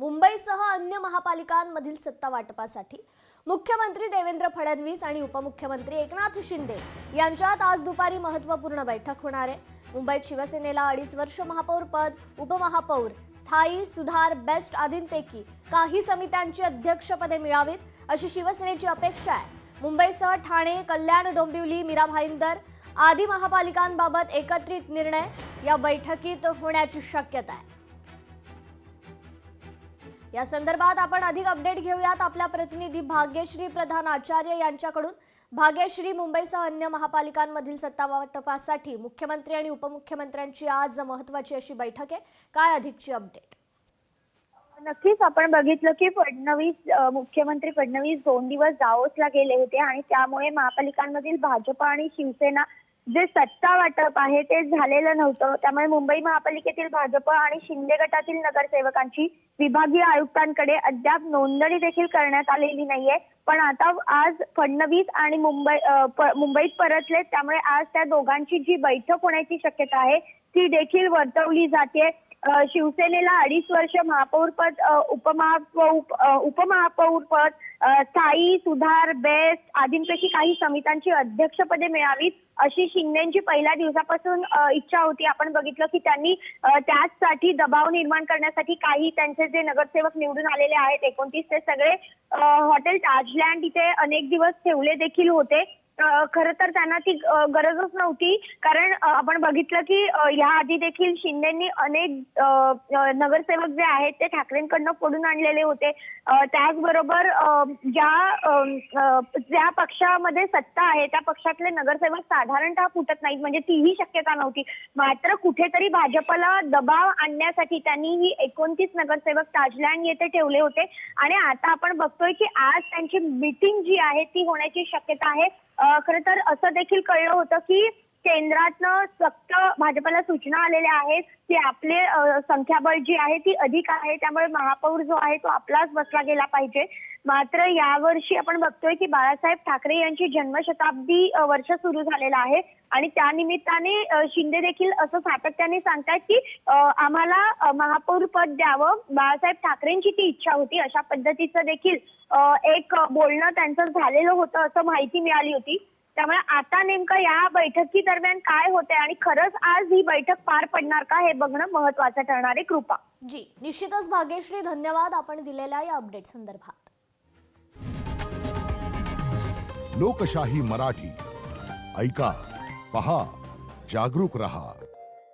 मुंबईसह अन्य महापालिकांमधील सत्ता वाटपासाठी मुख्यमंत्री देवेंद्र फडणवीस आणि उपमुख्यमंत्री एकनाथ शिंदे यांच्यात आज दुपारी महत्त्वपूर्ण बैठक होणार आहे। मुंबईत शिवसेनेला 2.5 वर्ष महापौर पद, उपमहापौर, स्थायी, सुधार, बेस्ट आदींपैकी काही समित्यांची अध्यक्षपदे मिळावीत अशी शिवसेनेची अपेक्षा आहे। मुंबईसह ठाणे, कल्याण, डोंबिवली, मीरा भाईंदर आदी महापालिकांबाबत एकत्रित निर्णय या बैठकीत होण्याची शक्यता आहे। या संदर्भात आपण अधिक अपडेट घेऊयात आपल्या प्रतिनिधी भाग्यश्री प्रधान आचार्य यांच्याकडून। भाग्यश्री, मुंबईसह अन्य महापालिकांमधील सत्ता वाटपासाठी मुख्यमंत्री आणि उपमुख्यमंत्र्यांची आज महत्त्वाची अशी बैठक आहे, काय अधिकची अपडेट? नक्कीच आपण बघितलं की मुख्यमंत्री फडणवीस 2 दिवस दावोसला गेले होते आणि त्यामुळे महापालिकांमधील भाजप आणि शिवसेना जे सत्ता वाटप आहे ते झालेलं नव्हतं। त्यामुळे मुंबई महापालिकेतील भाजप आणि शिंदे गटातील नगरसेवकांची विभागीय आयुक्तांकडे अद्याप नोंदणी देखील करण्यात आलेली नाहीये। पण आता आज फडणवीस आणि मुंबईत परतले, त्यामुळे आज त्या दोघांची जी बैठक होण्याची शक्यता आहे ती देखील वर्तवली जाते। शिवसेनेला 2.5 वर्ष महापौर पद, उपमहापौर पद, स्थायी, सुधार, बेस्ट आदींपैकी काही समित्यांची अध्यक्षपदे मिळावीत अशी शिंदेची पहिल्या दिवसापासून इच्छा होती। आपण बघितलं की त्यांनी त्याचसाठी दबाव निर्माण करण्यासाठी काही त्यांचे जे नगरसेवक निवडून आलेले आहेत 29 ते सगळे हॉटेल ताजलँड इथे अनेक दिवस ठेवले देखील होते। खरं तर त्यांना ती गरजच नव्हती, कारण आपण बघितलं की याआधी देखील शिंदेंनी अनेक नगरसेवक जे आहेत ते ठाकरेंकडनं फोडून आणलेले होते। त्याचबरोबर ज्या पक्षामध्ये सत्ता आहे त्या पक्षातले नगरसेवक साधारणतः फुटत नाहीत, म्हणजे तीही शक्यता नव्हती। मात्र कुठेतरी भाजपला दबाव आणण्यासाठी त्यांनी ही 29 नगरसेवक ताजलँड येथे ठेवले होते आणि आता आपण बघतोय की आज त्यांची मीटिंग जी आहे ती होण्याची शक्यता आहे। खरं तर असं देखील कळलं होतं की केंद्रातनं सक्त भाजपला सूचना आलेल्या आहेत की आपले संख्याबळ जी आहे ती अधिक आहे, त्यामुळे महापौर जो आहे तो आपलाच बसला गेला पाहिजे। मात्र यावर्षी आपण बघतोय की बाळासाहेब ठाकरे यांची जन्मशताब्दी वर्ष सुरू झालेलं आहे आणि त्या निमित्ताने शिंदे देखील असं सातत्याने सांगतात की आम्हाला महापौर पद द्यावं, बाळासाहेब ठाकरेंची ती इच्छा होती, अशा पद्धतीचं देखील एक बोलणं त्यांचं झालेलं होतं असं माहिती मिळाली होती। त्यामुळे आता नेमकं या बैठकी दरम्यान काय होते आणि खरंच आज ही बैठक पार पडणार का हे बघणं महत्त्वाचं ठरणार आहे। कृपा जी, निश्चितच भाग्यश्री, धन्यवाद आपण दिलेल्या या अपडेट संदर्भात। लोकशाही मराठी ऐका, पहा, जागरूक रहा।